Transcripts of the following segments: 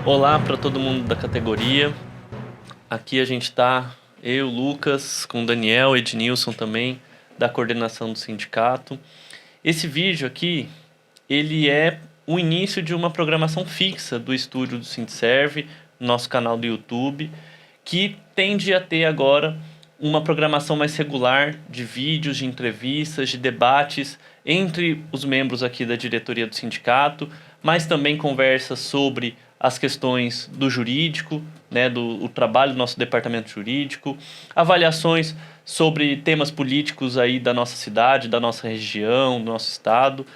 Olá para todo mundo da categoria. Aqui a gente está, eu, Lucas, com o Daniel, Ednilson também, da coordenação do sindicato. Esse vídeo aqui, ele é o início de uma programação fixa do estúdio do Sindserv, nosso canal do YouTube, que tende a ter agora uma programação mais regular de vídeos, de entrevistas, de debates entre os membros aqui da diretoria do sindicato, mas também conversas sobre as questões do jurídico, né, do trabalho do nosso departamento jurídico, avaliações sobre temas políticos aí da nossa cidade, da nossa região, do nosso estado,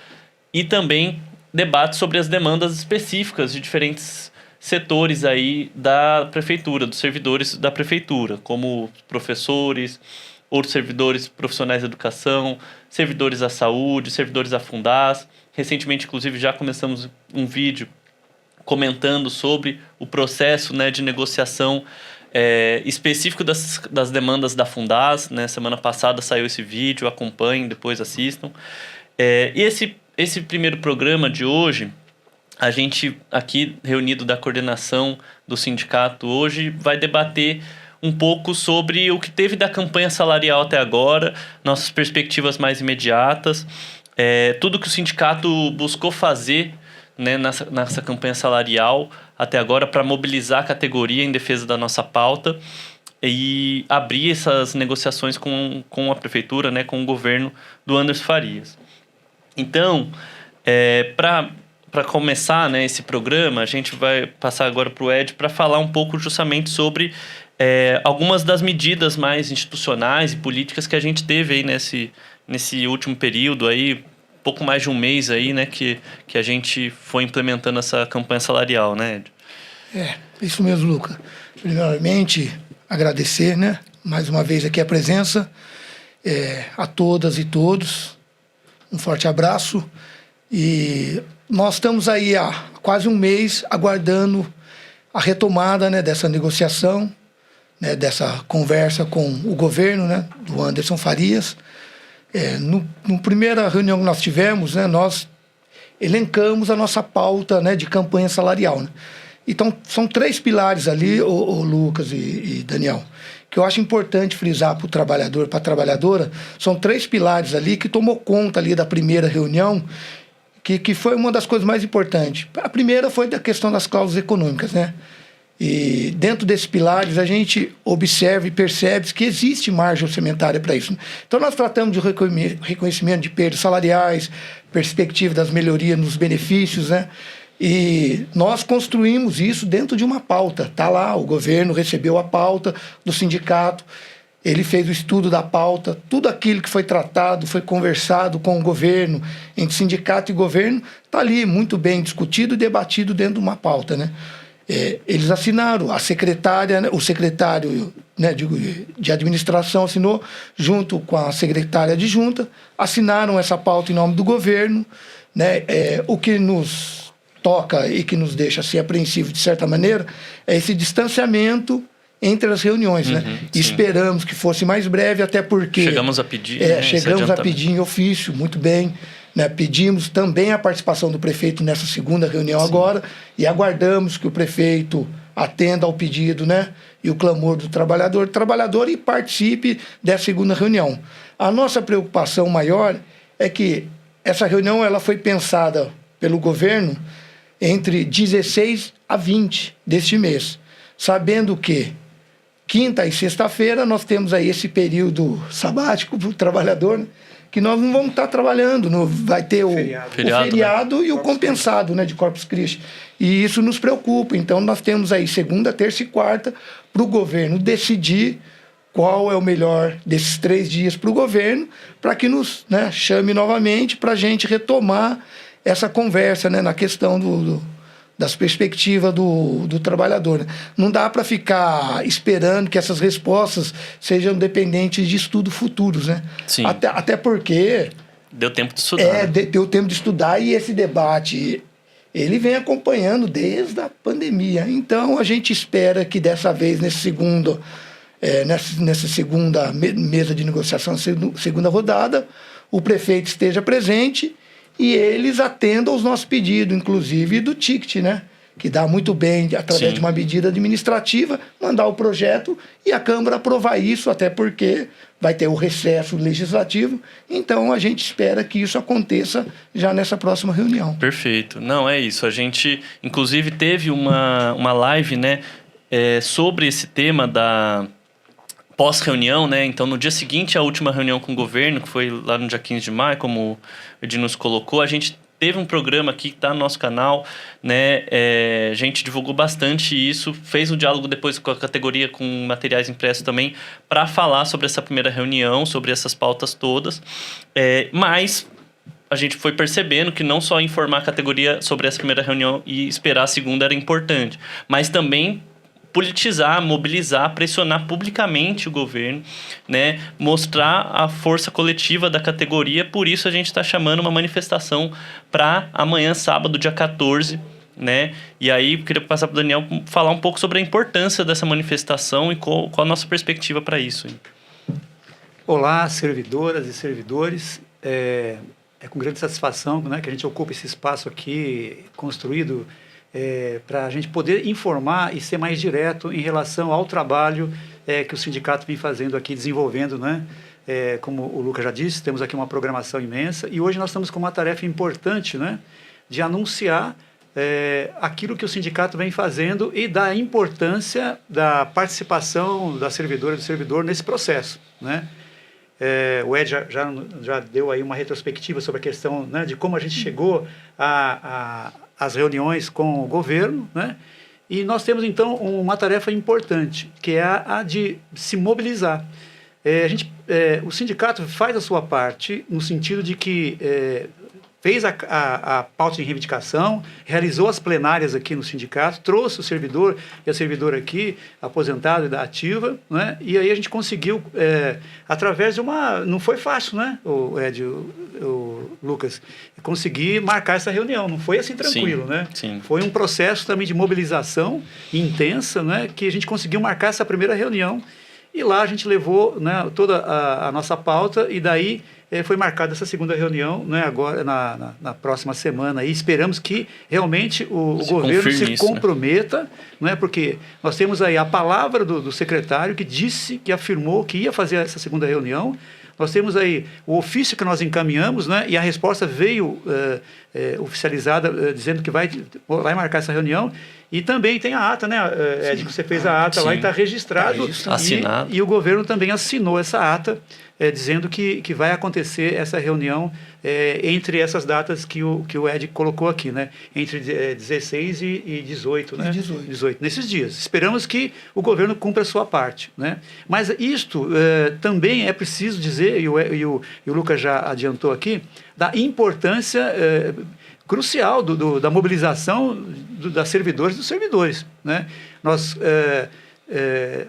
e também debates sobre as demandas específicas de diferentes setores aí da prefeitura, dos servidores da prefeitura, como professores, outros servidores profissionais da educação, servidores da saúde, servidores da Fundas. Recentemente, inclusive, já começamos um vídeo comentando sobre o processo, né, de negociação específico das demandas da Fundas, né? Semana passada saiu esse vídeo, acompanhem, depois assistam. E esse primeiro programa de hoje, a gente aqui reunido da coordenação do sindicato hoje vai debater um pouco sobre o que teve da campanha salarial até agora, nossas perspectivas mais imediatas, tudo que o sindicato buscou fazer, né, nessa campanha salarial até agora para mobilizar a categoria em defesa da nossa pauta e abrir essas negociações com a prefeitura, né, com o governo do Anderson Farias. Então, para começar, né, esse programa, a gente vai passar agora para o Ed para falar um pouco justamente sobre algumas das medidas mais institucionais e políticas que a gente teve aí nesse último período aí, pouco mais de um mês aí, né, que a gente foi implementando essa campanha salarial, né, Ed? Isso mesmo, Luca. Primeiramente, agradecer, né, mais uma vez aqui a presença a todas e todos. Um forte abraço. E nós estamos aí há quase um mês aguardando a retomada, né, dessa negociação, né, dessa conversa com o governo, né, do Anderson Farias. No primeira reunião que nós tivemos, né, nós elencamos a nossa pauta, né, de campanha salarial, né? Então, são 3 pilares ali, o Lucas e Daniel, que eu acho importante frisar para o trabalhador, para a trabalhadora. São 3 pilares ali que tomou conta ali da primeira reunião, que foi uma das coisas mais importantes. A primeira foi da questão das cláusulas econômicas, né? E dentro desses pilares a gente observa e percebe que existe margem orçamentária para isso. Então nós tratamos de reconhecimento de perdas salariais, perspectiva das melhorias nos benefícios, né? E nós construímos isso dentro de uma pauta. Está lá, o governo recebeu a pauta do sindicato, ele fez o estudo da pauta, tudo aquilo que foi tratado, foi conversado com o governo, entre sindicato e governo, está ali muito bem discutido e debatido dentro de uma pauta, né? Eles assinaram, a secretária, né, o secretário, né, de administração assinou, junto com a secretária adjunta, assinaram essa pauta em nome do governo, né? O que nos toca e que nos deixa assim apreensivos de certa maneira é esse distanciamento entre as reuniões, né? E esperamos que fosse mais breve, até porque chegamos a pedir, chegamos a pedir em ofício, muito bem, né? Pedimos também a participação do prefeito nessa segunda reunião agora e aguardamos que o prefeito atenda ao pedido, né, e o clamor do trabalhador e participe dessa segunda reunião. A nossa preocupação maior é que essa reunião ela foi pensada pelo governo entre 16 a 20 deste mês, sabendo que quinta e sexta-feira nós temos aí esse período sabático para o trabalhador, né, que nós não vamos estar trabalhando, vai ter o feriado, né, e o compensado, né, de Corpus Christi. E isso nos preocupa. Então nós temos aí segunda, terça e quarta para o governo decidir qual é o melhor desses 3 dias para o governo, para que nos, né, chame novamente para a gente retomar essa conversa, né, na questão das perspectivas do trabalhador, né? Não dá para ficar esperando que essas respostas sejam dependentes de estudos futuros, né? Sim. Até porque deu tempo de estudar. Deu tempo de estudar, e esse debate ele vem acompanhando desde a pandemia. Então a gente espera que dessa vez, nessa segunda mesa de negociação, segunda rodada, o prefeito esteja presente e eles atendam aos nossos pedidos, inclusive do ticket, né? que dá muito bem, através de uma medida administrativa, mandar o projeto e a Câmara aprovar isso, até porque vai ter o recesso legislativo. Então, a gente espera que isso aconteça já nessa próxima reunião. Perfeito. Não, é isso. A gente, inclusive, teve uma live, né, sobre esse tema da pós-reunião, né? Então, no dia seguinte à última reunião com o governo, que foi lá no dia 15 de maio, como o Edinho nos colocou, a gente teve um programa aqui que está no nosso canal, né? A gente divulgou bastante isso, fez um diálogo depois com a categoria, com materiais impressos também, para falar sobre essa primeira reunião, sobre essas pautas todas. Mas a gente foi percebendo que não só informar a categoria sobre essa primeira reunião e esperar a segunda era importante, mas também politizar, mobilizar, pressionar publicamente o governo, né? Mostrar a força coletiva da categoria. Por isso a gente está chamando uma manifestação para amanhã, sábado, dia 14, né? E aí eu queria passar para o Daniel falar um pouco sobre a importância dessa manifestação e qual a nossa perspectiva para isso. Olá, servidoras e servidores. É com grande satisfação, né, que a gente ocupa esse espaço aqui construído para a gente poder informar e ser mais direto em relação ao trabalho que o sindicato vem fazendo aqui, desenvolvendo, né? Como o Lucas já disse, temos aqui uma programação imensa e hoje nós estamos com uma tarefa importante, né, de anunciar aquilo que o sindicato vem fazendo e da importância da participação da servidora e do servidor nesse processo, né? O Ed já deu aí uma retrospectiva sobre a questão, né, de como a gente chegou às reuniões com o governo, né? E nós temos, então, uma tarefa importante, que é a de se mobilizar. O sindicato faz a sua parte no sentido de que fez a pauta de reivindicação, realizou as plenárias aqui no sindicato, trouxe o servidor e a servidora aqui, aposentado e da ativa, né? E aí a gente conseguiu, através de uma... Não foi fácil, né, o Ed, o Lucas, conseguir marcar essa reunião. Não foi assim tranquilo, sim, né? Sim. Foi um processo também de mobilização intensa, né, que a gente conseguiu marcar essa primeira reunião. E lá a gente levou, né, toda a nossa pauta e daí foi marcada essa segunda reunião, né, agora na próxima semana. E esperamos que realmente o governo se comprometa, né, porque nós temos aí a palavra do secretário que disse, que afirmou que ia fazer essa segunda reunião. Nós temos aí o ofício que nós encaminhamos, né, e a resposta veio oficializada, dizendo que vai marcar essa reunião. E também tem a ata, né, Ed, que você fez a ata lá e está registrado. Assinado. E o governo também assinou essa ata, dizendo que vai acontecer essa reunião entre essas datas que o Ed colocou aqui, né? Entre 16 e 18, né? 18, nesses dias. Esperamos que o governo cumpra a sua parte, né? Mas isto também é preciso dizer, e o Lucas já adiantou aqui, da importância crucial da mobilização das servidoras e dos servidores, né? Nós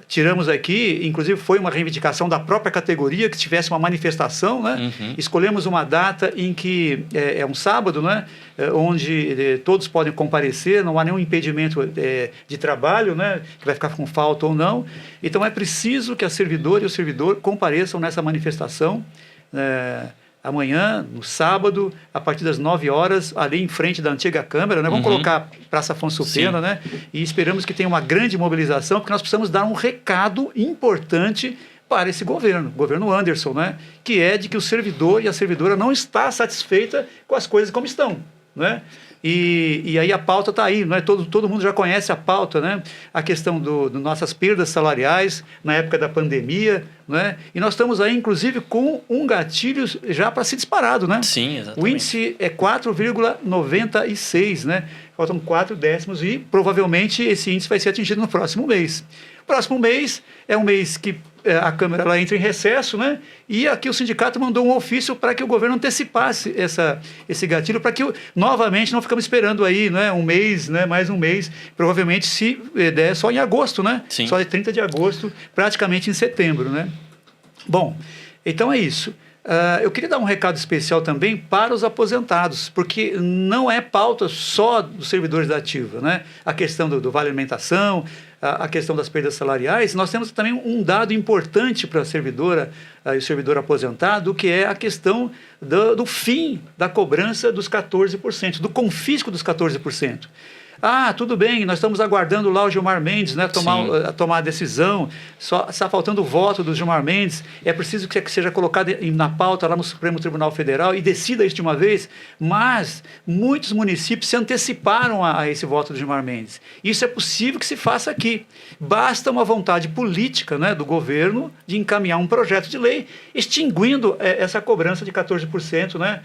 tiramos aqui, inclusive foi uma reivindicação da própria categoria que tivesse uma manifestação, né? Uhum. Escolhemos uma data em que é um sábado, né? Onde todos podem comparecer, não há nenhum impedimento de trabalho, né? Que vai ficar com falta ou não. Então é preciso que a servidora e o servidor compareçam nessa manifestação amanhã, no sábado, a partir das 9 horas, ali em frente da antiga Câmara, né? Vamos colocar Praça Afonso Pena, né? E esperamos que tenha uma grande mobilização, porque nós precisamos dar um recado importante para esse governo Anderson, né? Que é de que o servidor e a servidora não está satisfeita com as coisas como estão, né? E aí a pauta está aí, né? Todo mundo já conhece a pauta, né? A questão das nossas perdas salariais na época da pandemia, né? E nós estamos aí, inclusive, com um gatilho já para ser disparado, né? Sim, exatamente. O índice é 4,96, né? Faltam 4 décimos e provavelmente esse índice vai ser atingido no próximo mês. O próximo mês é um mês que a Câmara ela entra em recesso, né? E aqui o sindicato mandou um ofício para que o governo antecipasse esse gatilho, para que novamente não ficamos esperando aí, né, um mês, né, mais um mês, provavelmente se der só em agosto, né? Sim. Só de 30 de agosto, praticamente em setembro, né? Bom, então é isso. Eu queria dar um recado especial também para os aposentados, porque não é pauta só dos servidores da ativa, né? A questão do Vale Alimentação, a questão das perdas salariais, nós temos também um dado importante para a servidora e o servidor aposentado, que é a questão do fim da cobrança dos 14%, do confisco dos 14%. Ah, tudo bem, nós estamos aguardando lá o Gilmar Mendes, né, tomar a decisão, só está faltando o voto do Gilmar Mendes, é preciso que seja colocado na pauta lá no Supremo Tribunal Federal e decida isso de uma vez, mas muitos municípios se anteciparam a esse voto do Gilmar Mendes. Isso é possível que se faça aqui. Basta uma vontade política, né, do governo de encaminhar um projeto de lei extinguindo essa cobrança de 14%, né,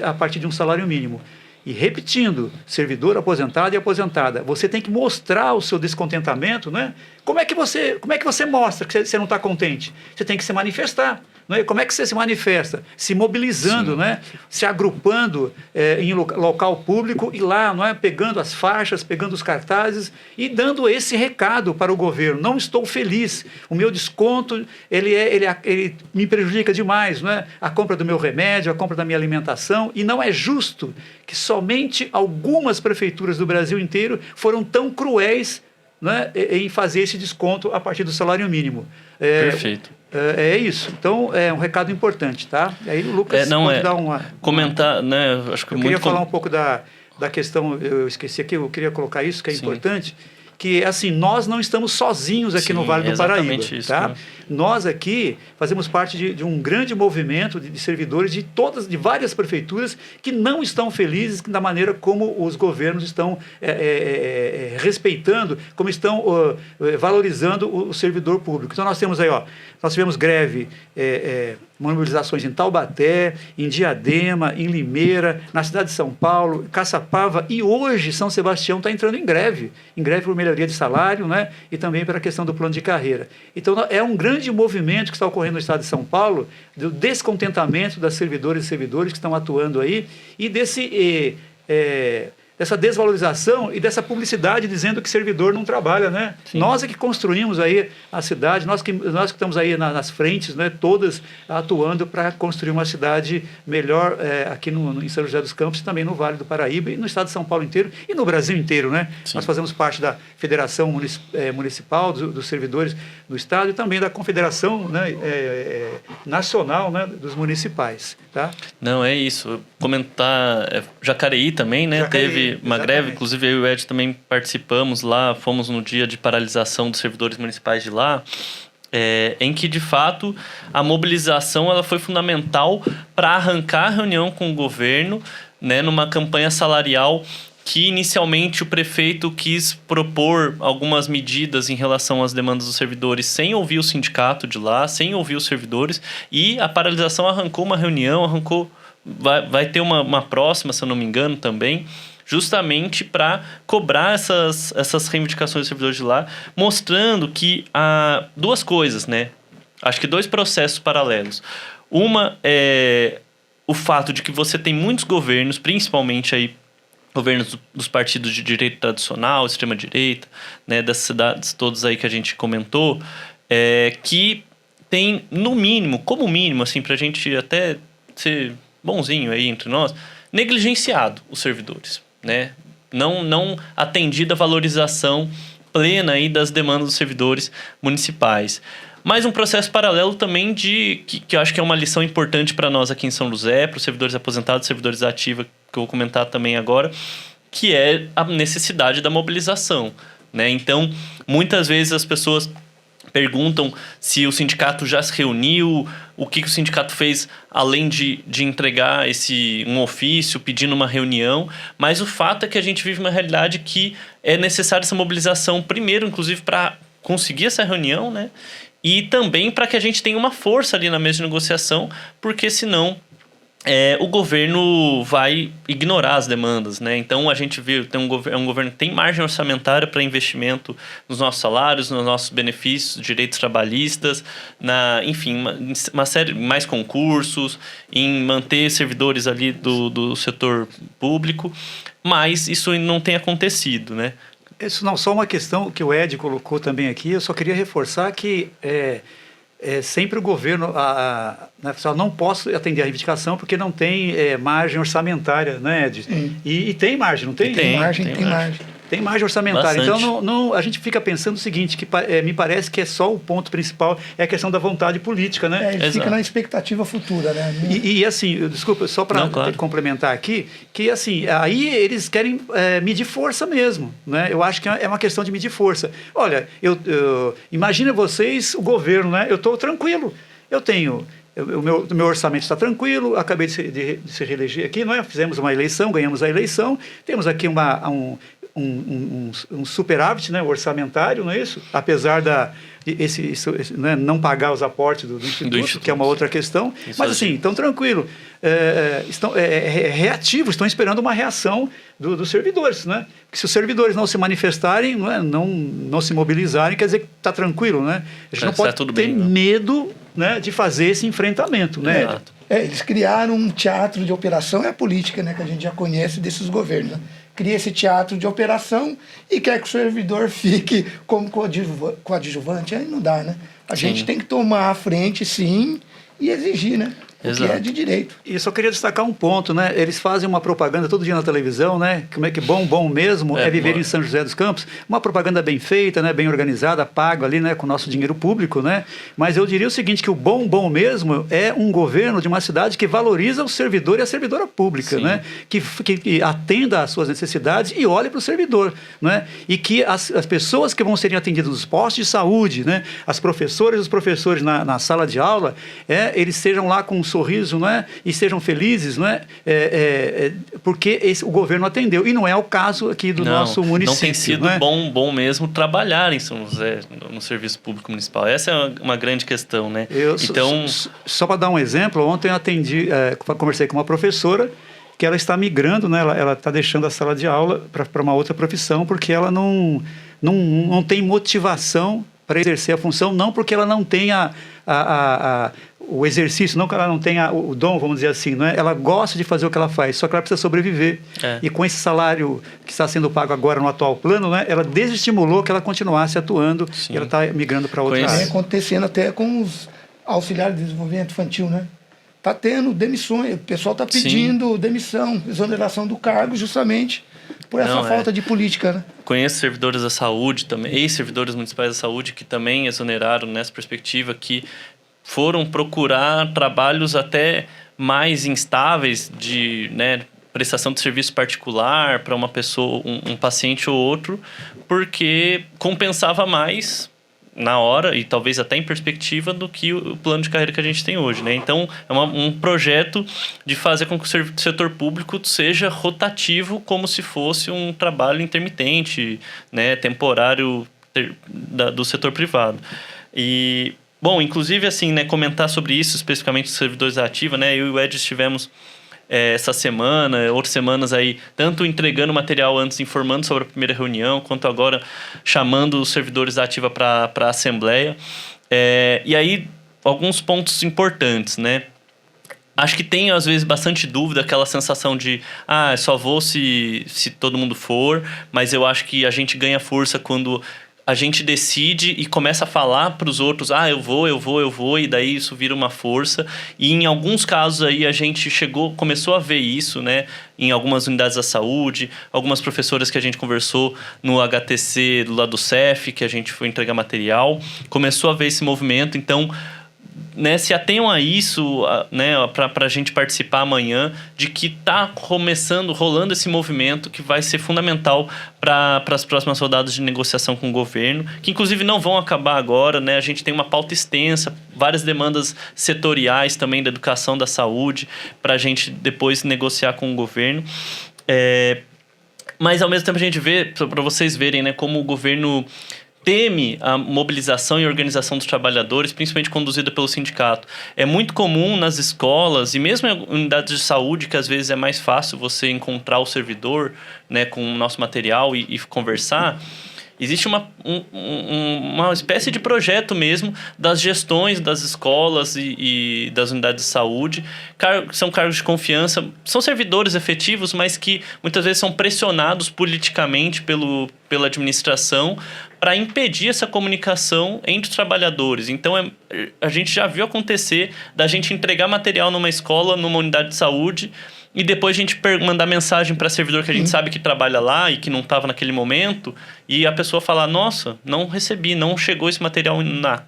a partir de um salário mínimo. E repetindo, servidor aposentado e aposentada, você tem que mostrar o seu descontentamento, né? Como é que você mostra que você não está contente? Você tem que se manifestar. Né? Como é que você se manifesta? Se mobilizando, né? Se agrupando em local público e lá, não é? Pegando as faixas, pegando os cartazes e dando esse recado para o governo. Não estou feliz. O meu desconto ele me prejudica demais. Não é? A compra do meu remédio, a compra da minha alimentação. E não é justo que somente algumas prefeituras do Brasil inteiro foram tão cruéis, né, em fazer esse desconto a partir do salário mínimo. Perfeito. É isso. Então, é um recado importante, tá? E aí o Lucas pode dar uma... Comentar, né? Acho que eu queria falar um pouco da questão, eu esqueci aqui, eu queria colocar isso, que é importante, que, assim, nós não estamos sozinhos aqui no Vale do Paraíba, isso, tá? né? Nós aqui fazemos parte de um grande movimento de servidores de várias prefeituras que não estão felizes da maneira como os governos estão respeitando, como estão valorizando o servidor público. Então, nós temos aí, nós tivemos greve, mobilizações em Taubaté, em Diadema, em Limeira, na cidade de São Paulo, Caçapava, e hoje São Sebastião está entrando em greve por melhoria de salário, né? E também pela questão do plano de carreira. Então, é um grande movimento que está ocorrendo no estado de São Paulo, do descontentamento das servidoras e servidores que estão atuando aí, e dessa desvalorização e dessa publicidade dizendo que servidor não trabalha, né? Sim. Nós é que construímos aí a cidade, nós que estamos aí nas frentes, né, todas atuando para construir uma cidade melhor aqui em São José dos Campos e também no Vale do Paraíba e no estado de São Paulo inteiro e no Brasil inteiro, né? Sim. Nós fazemos parte da Federação Municipal dos Servidores do Estado e também da Confederação, né, Nacional, né, dos Municipais, tá? Não, é isso. Comentar, Jacareí também, né? Teve uma greve, inclusive eu e o Ed também participamos lá, fomos no dia de paralisação dos servidores municipais de lá, em que, de fato, a mobilização ela foi fundamental para arrancar a reunião com o governo, né, numa campanha salarial que, inicialmente, o prefeito quis propor algumas medidas em relação às demandas dos servidores sem ouvir o sindicato de lá, sem ouvir os servidores, e a paralisação arrancou uma reunião, vai ter uma próxima, se eu não me engano, também, justamente para cobrar essas reivindicações dos servidores de lá, mostrando que há duas coisas, né? Acho que dois processos paralelos. Uma é o fato de que você tem muitos governos, principalmente aí governos dos partidos de direita tradicional, extrema-direita, né, das cidades todas aí que a gente comentou, que tem, no mínimo, como mínimo, assim, para a gente até ser bonzinho aí entre nós, negligenciado os servidores, né? Não atendida a valorização plena aí das demandas dos servidores municipais. Mas um processo paralelo também que eu acho que é uma lição importante para nós aqui em São José, para os servidores aposentados, servidores ativos, que eu vou comentar também agora, que é a necessidade da mobilização, né? Então, muitas vezes as pessoas perguntam se o sindicato já se reuniu, o que o sindicato fez além de entregar um ofício pedindo uma reunião, mas o fato é que a gente vive uma realidade que é necessária essa mobilização, primeiro, inclusive, para conseguir essa reunião, né? E também para que a gente tenha uma força ali na mesa de negociação, porque senão o governo vai ignorar as demandas, né? Então a gente vê tem um governo que tem margem orçamentária para investimento nos nossos salários, nos nossos benefícios, direitos trabalhistas, enfim, uma série mais concursos, em manter servidores ali do setor público, mas isso não tem acontecido, né? Isso não só uma questão que o Ed colocou também aqui, eu só queria reforçar que sempre o governo não posso atender a reivindicação porque não tem margem orçamentária, né, Ed? Sim. E tem margem, não tem? Tem margem. Tem margem orçamentária. Bastante. Então, a gente fica pensando o seguinte, que me parece que é só o ponto principal, é a questão da vontade política, né? Ele fica na expectativa futura, né? E assim, desculpa, só para claro. complementar aqui, que assim, aí eles querem medir força mesmo, né? Eu acho que é uma questão de medir força. Olha, imagina vocês, o governo, né? Eu estou tranquilo, eu tenho... O meu orçamento está tranquilo, acabei de se reeleger aqui, não é? Fizemos uma eleição, ganhamos a eleição, temos aqui um superávit, né, orçamentário, não é isso? Apesar né, não pagar os aportes do Instituto, que é uma outra questão. Mas assim, estão tranquilos. Estão reativos, estão esperando uma reação dos servidores, né? Porque se os servidores não se manifestarem, não se mobilizarem, quer dizer que está tranquilo, né? A gente não pode ter medo, né, de fazer esse enfrentamento, né? Eles criaram um teatro de operação, é a política, né, que a gente já conhece desses governos, né? Cria esse teatro de operação e quer que o servidor fique como coadjuvante. Aí não dá, né? A gente tem que tomar a frente, sim, e exigir, né? O que é de direito. E só queria destacar um ponto, né? Eles fazem uma propaganda todo dia na televisão, né? Como é que bom mesmo é viver em São José dos Campos. Uma propaganda bem feita, né? Bem organizada, paga ali, né? Com o nosso dinheiro público, né? Mas eu diria o seguinte, que o bom mesmo é um governo de uma cidade que valoriza o servidor e a servidora pública, né? Que atenda às suas necessidades e olhe para o servidor, né? E que as pessoas que vão serem atendidas nos postos de saúde, né? As professoras e os professores na sala de aula, eles sejam lá com um sorriso, não é? E sejam felizes, não é? Porque o governo atendeu. E não é o caso aqui do nosso município. Não tem sido bom mesmo trabalhar em São José, no serviço público municipal. Essa é uma grande questão, né? Só para dar um exemplo, ontem eu conversei com uma professora que ela está migrando, né? Ela está deixando a sala de aula para uma outra profissão porque ela não tem motivação para exercer a função, não porque ela não tenha o exercício, não que ela não tenha o dom, vamos dizer assim, não é? Ela gosta de fazer o que ela faz, só que ela precisa sobreviver. E com esse salário que está sendo pago agora no atual plano, né, ela desestimulou que ela continuasse atuando. Sim. E ela está migrando para outra área. Está acontecendo até com os auxiliares de desenvolvimento infantil, né? Está tendo demissões, o pessoal está pedindo demissão, exoneração do cargo, justamente por essa falta de política, né? Conheço servidores da saúde também, ex-servidores municipais da saúde que também exoneraram nessa perspectiva, que foram procurar trabalhos até mais instáveis de, né, prestação de serviço particular para uma pessoa, um paciente ou outro, porque compensava mais na hora e talvez até em perspectiva do que o plano de carreira que a gente tem hoje, né? Então, é um projeto de fazer com que o setor público seja rotativo como se fosse um trabalho intermitente, né, temporário do setor privado. E, bom, inclusive, assim, né, comentar sobre isso, especificamente os servidores da ativa, né? Eu e o Ed estivemos essa semana, outras semanas aí, tanto entregando material antes, informando sobre a primeira reunião, quanto agora chamando os servidores da ativa para a Assembleia. E aí, alguns pontos importantes, né? Acho que tem, às vezes, bastante dúvida, aquela sensação de só vou se todo mundo for, mas eu acho que a gente ganha força quando a gente decide e começa a falar para os outros, eu vou, e daí isso vira uma força. E em alguns casos aí a gente começou a ver isso, né? Em algumas unidades da saúde, algumas professoras que a gente conversou no HTC do lado do CEF, que a gente foi entregar material, começou a ver esse movimento. Então, né, se atenham a isso, né, para a gente participar amanhã, de que está rolando esse movimento que vai ser fundamental para as próximas rodadas de negociação com o governo, que inclusive não vão acabar agora, né? A gente tem uma pauta extensa, várias demandas setoriais também da educação, da saúde, para a gente depois negociar com o governo. Mas ao mesmo tempo a gente vê, para vocês verem, né, como o governo teme a mobilização e organização dos trabalhadores, principalmente conduzida pelo sindicato. É muito comum nas escolas e mesmo em unidades de saúde, que às vezes é mais fácil você encontrar o servidor, né, com o nosso material e conversar. Existe uma espécie de projeto mesmo das gestões das escolas e das unidades de saúde. São cargos de confiança, são servidores efetivos, mas que muitas vezes são pressionados politicamente pela administração para impedir essa comunicação entre os trabalhadores. Então, a gente já viu acontecer da gente entregar material numa escola, numa unidade de saúde, e depois a gente mandar mensagem para servidor que a gente sabe que trabalha lá e que não estava naquele momento, e a pessoa falar, nossa, não recebi, não chegou esse material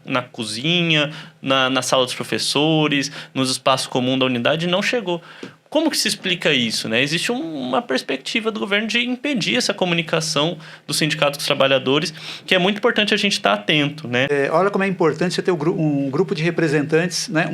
na cozinha, na sala dos professores, nos espaços comuns da unidade, não chegou. Como que se explica isso, né? Existe uma perspectiva do governo de impedir essa comunicação do sindicato com os trabalhadores, que é muito importante a gente estar atento, né? Olha como é importante você ter um grupo de representantes, né?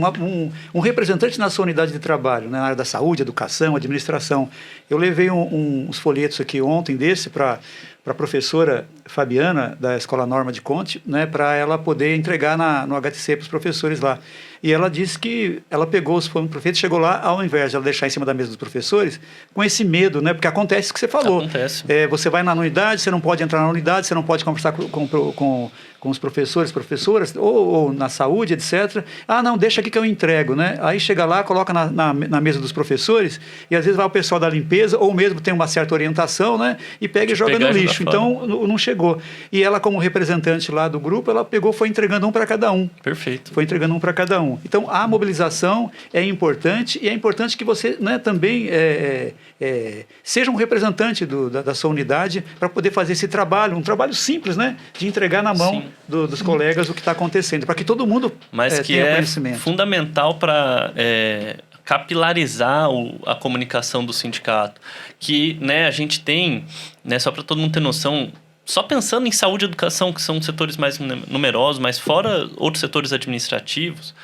Um representante na sua unidade de trabalho, né? Na área da saúde, educação, administração. Eu levei uns folhetos aqui ontem para a professora Fabiana, da Escola Norma de Conte, né, para ela poder entregar no HTC para os professores lá. E ela disse que ela pegou os prefeitos, chegou lá, ao invés de ela deixar em cima da mesa dos professores, com esse medo, né, porque acontece o que você falou. Acontece. Você vai na unidade, você não pode entrar na unidade, você não pode conversar com os professores, professoras, ou na saúde, etc. Ah, não, deixa aqui que eu entrego, né? Aí chega lá, coloca na mesa dos professores, e às vezes vai o pessoal da limpeza, ou mesmo tem uma certa orientação, né, e pega e joga no lixo. Então, não chegou. E ela, como representante lá do grupo, ela pegou, foi entregando um para cada um. Perfeito. Foi entregando um para cada um. Então, a mobilização é importante, e é importante que você, né, também seja um representante da sua unidade para poder fazer esse trabalho, um trabalho simples, né, de entregar na mão dos colegas o que está acontecendo, para que todo mundo tenha conhecimento. Mas que é fundamental para capilarizar a comunicação do sindicato. Que, né, a gente tem, né, só para todo mundo ter noção, só pensando em saúde e educação, que são setores mais numerosos, mas fora outros setores administrativos,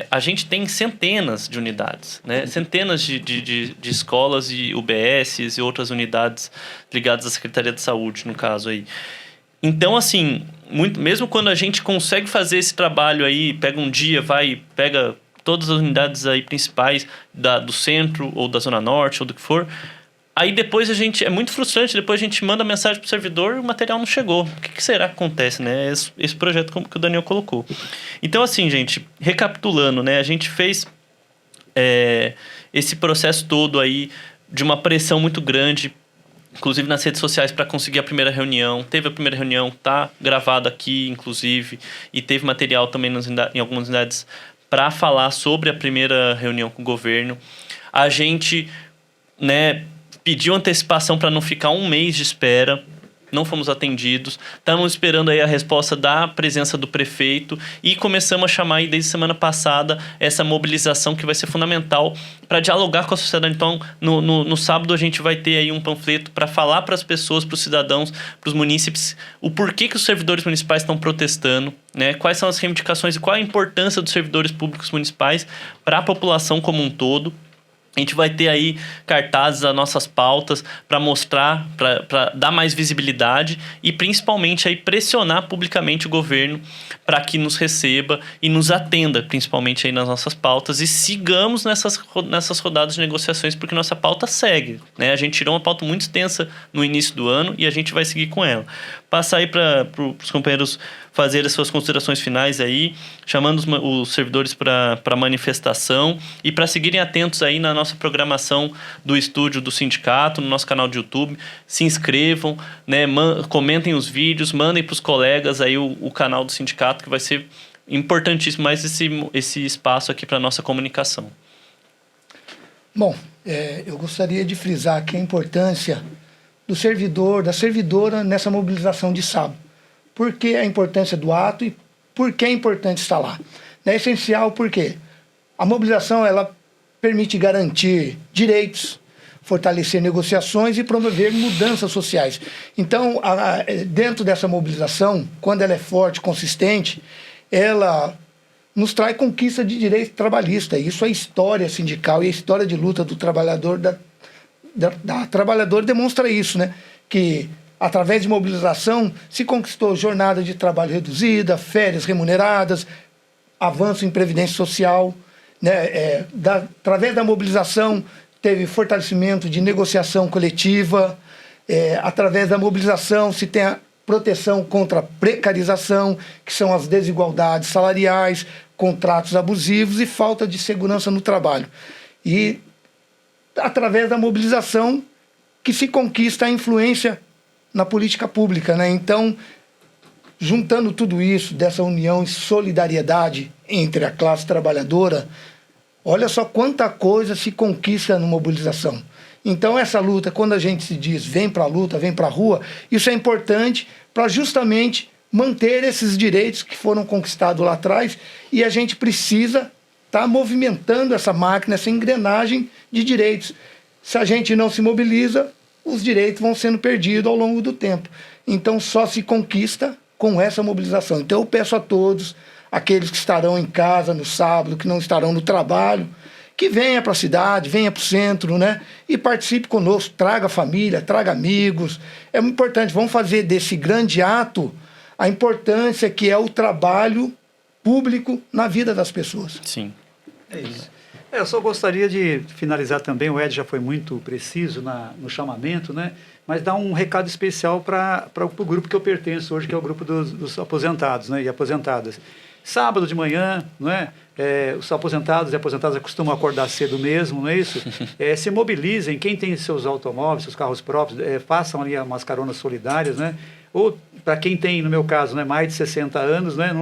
a gente tem centenas de unidades, né? Centenas de escolas e UBSs e outras unidades ligadas à Secretaria de Saúde, no caso aí. Então, assim, mesmo quando a gente consegue fazer esse trabalho aí, pega um dia, pega todas as unidades aí principais do centro ou da Zona Norte ou do que for, aí depois é muito frustrante, depois a gente manda mensagem pro servidor e o material não chegou. O que será que acontece, né? Esse projeto que o Daniel colocou. Então, assim, gente, recapitulando, né? A gente fez esse processo todo aí de uma pressão muito grande, inclusive nas redes sociais, para conseguir a primeira reunião. Teve a primeira reunião, tá gravado aqui, inclusive, e teve material também em algumas unidades para falar sobre a primeira reunião com o governo. A gente, né, pediu antecipação para não ficar um mês de espera, não fomos atendidos, estamos esperando aí a resposta da presença do prefeito e começamos a chamar aí desde semana passada essa mobilização que vai ser fundamental para dialogar com a sociedade. Então, no sábado a gente vai ter aí um panfleto para falar para as pessoas, para os cidadãos, para os munícipes, o porquê que os servidores municipais estão protestando, né? Quais são as reivindicações e qual a importância dos servidores públicos municipais para a população como um todo. A gente vai ter aí cartazes das nossas pautas para mostrar, para dar mais visibilidade e principalmente aí pressionar publicamente o governo para que nos receba e nos atenda, principalmente aí nas nossas pautas, e sigamos nessas rodadas de negociações, porque nossa pauta segue, né? A gente tirou uma pauta muito extensa no início do ano e a gente vai seguir com ela. Passar aí para os companheiros fazer as suas considerações finais aí, chamando os servidores para manifestação e para seguirem atentos aí na nossa programação do estúdio do sindicato, no nosso canal de YouTube. Se inscrevam, né, comentem os vídeos, mandem para os colegas aí o canal do sindicato, que vai ser importantíssimo mais esse espaço aqui para a nossa comunicação. Bom, eu gostaria de frisar aqui a importância do servidor, da servidora nessa mobilização de sábado. Por que a importância do ato e por que é importante estar lá? É essencial porque a mobilização ela permite garantir direitos, fortalecer negociações e promover mudanças sociais. Então, dentro dessa mobilização, quando ela é forte, consistente, ela nos traz conquista de direito trabalhista. Isso é história sindical e a história de luta do trabalhador, da trabalhadora demonstra isso, né? Que através de mobilização se conquistou jornada de trabalho reduzida, férias remuneradas, avanço em previdência social, né? Através da mobilização teve fortalecimento de negociação coletiva, através da mobilização se tem a proteção contra a precarização, que são as desigualdades salariais, contratos abusivos e falta de segurança no trabalho. E através da mobilização que se conquista a influência na política pública, né? Então, juntando tudo isso, dessa união e solidariedade entre a classe trabalhadora, Olha só quanta coisa se conquista na mobilização. Então, essa luta, quando a gente se diz vem para a luta, vem para a rua, isso é importante para justamente manter esses direitos que foram conquistados lá atrás, e a gente precisa estar movimentando essa máquina, essa engrenagem de direitos. Se a gente não se mobiliza, os direitos vão sendo perdidos ao longo do tempo. Então, só se conquista com essa mobilização. Então, eu peço a todos, aqueles que estarão em casa no sábado, que não estarão no trabalho, que venha para a cidade, venha para o centro, né? E participe conosco, traga família, traga amigos. É muito importante, vamos fazer desse grande ato a importância que é o trabalho público na vida das pessoas. Sim. É isso. Eu só gostaria de finalizar também, o Ed já foi muito preciso no chamamento, né? Mas dar um recado especial para o grupo que eu pertenço hoje, que é o grupo dos aposentados, né? E aposentadas. Sábado de manhã, não é? Os aposentados e aposentadas costumam acordar cedo mesmo, não é isso? Se mobilizem, quem tem seus automóveis, seus carros próprios, façam ali umas caronas solidárias, né? Ou para quem tem, no meu caso, né, mais de 60 anos, né,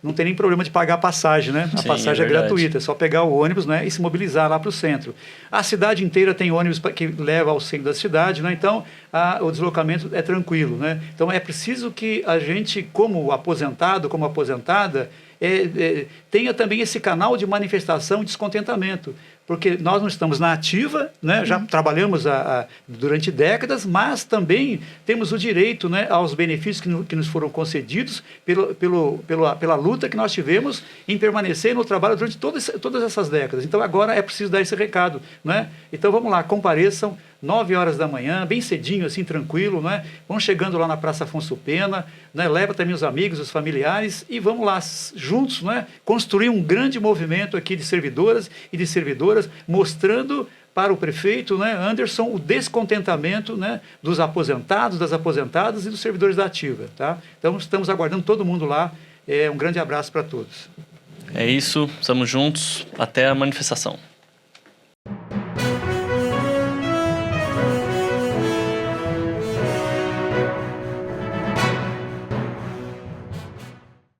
não tem nem problema de pagar a passagem, né? A passagem é gratuita, é só pegar o ônibus, né, e se mobilizar lá para o centro. A cidade inteira tem ônibus que leva ao centro da cidade, né? Então o deslocamento é tranquilo, né? Então é preciso que a gente, como aposentado, como aposentada, tenha também esse canal de manifestação e descontentamento, porque nós não estamos na ativa, né? Já trabalhamos durante décadas, mas também temos o direito, né, aos benefícios que nos foram concedidos pela luta que nós tivemos em permanecer no trabalho durante todas essas décadas. Então agora é preciso dar esse recado, né? Então vamos lá, compareçam, 9 horas da manhã, bem cedinho, assim, tranquilo, né? Vamos chegando lá na Praça Afonso Pena, né? Leva também os amigos, os familiares, e vamos lá, juntos, né? Construir um grande movimento aqui de servidoras e de servidoras, mostrando para o prefeito, né, Anderson, o descontentamento, né, dos aposentados, das aposentadas e dos servidores da ativa, tá? Então, estamos aguardando todo mundo lá. Um grande abraço para todos. É isso, estamos juntos, até a manifestação.